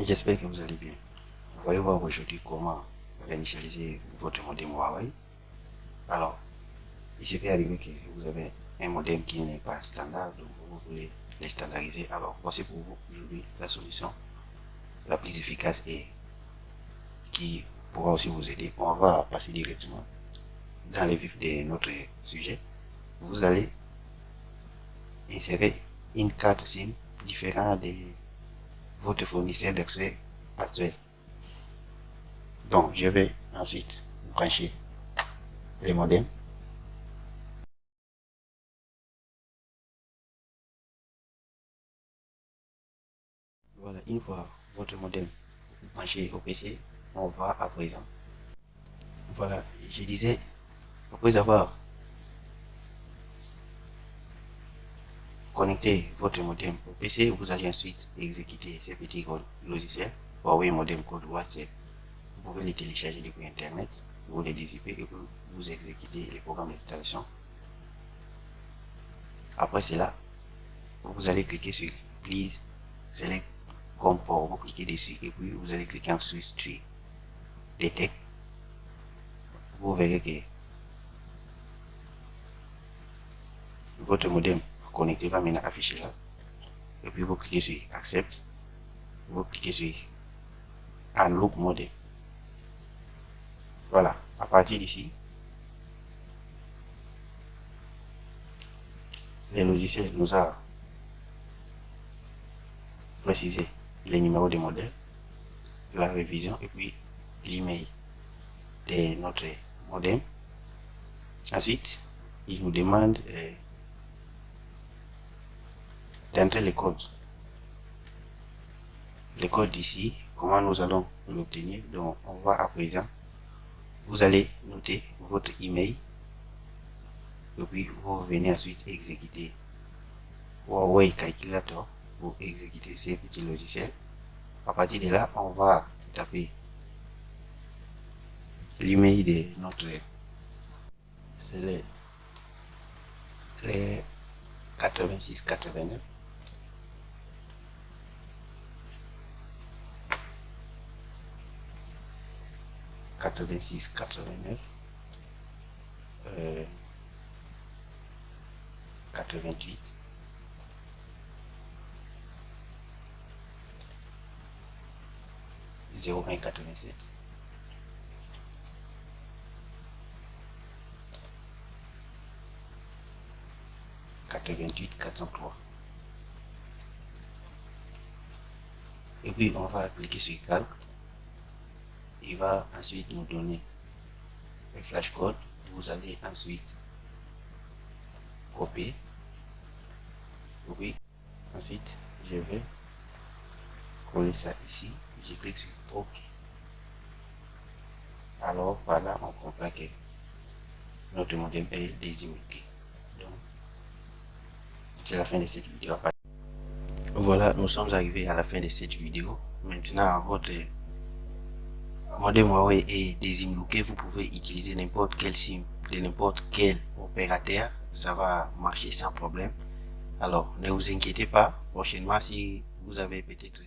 J'espère que vous allez bien. On va voir aujourd'hui comment réinitialiser votre modem Huawei. Alors, il s'est fait arriver que vous avez un modem qui n'est pas standard, donc vous voulez les standardiser. Alors, voici pour vous aujourd'hui la solution la plus efficace et qui pourra aussi vous aider. On va passer directement dans les vifs de notre sujet. Vous allez insérer une carte SIM différente de votre fournisseur d'accès actuel. Donc, je vais ensuite brancher les modems. Voilà, une fois votre modem branché au PC, on va à présent. Voilà, je disais, après avoir connecté votre modem au PC, vous allez ensuite exécuter ces petits logiciels. Huawei Modem Code WhatsApp. Vous pouvez les télécharger depuis Internet, vous les dézippez et vous exécutez les programmes d'installation. Après cela, vous allez cliquer sur Please Select Comport, vous cliquez dessus et puis vous allez cliquer en Switch Tree Detect. Vous verrez que votre modem connecté va maintenant afficher là. Et puis vous cliquez sur Accept, vous cliquez sur Unlock Modem. Voilà, à partir d'ici, les logiciels nous a précisé les numéros de modèle, la révision et puis l'email de notre modem. Ensuite, il nous demande d'entrer les codes. Les codes d'ici, comment nous allons l'obtenir. Donc, on va à présent, vous allez noter votre email et puis vous venez ensuite exécuter Huawei Calculator pour exécuter ces petits logiciels. À partir de là, on va taper l'email de notre, c'est les 8689. « 8689 88 0187 88 403. Et puis on va cliquer sur calque. Il va ensuite nous donner le flash code. Vous allez ensuite copier. Oui. Ensuite, je vais coller ça ici. Je clique sur OK. Alors voilà, on comprend que notre modem est désinvoqué. Donc, c'est la fin de cette vidéo. Voilà, nous sommes arrivés à la fin de cette vidéo. Maintenant, votre modem Huawei est désinvoqué. Vous pouvez utiliser n'importe quel SIM de n'importe quel opérateur. Ça va marcher sans problème. Alors, ne vous inquiétez pas. Prochainement, si vous avez peut-être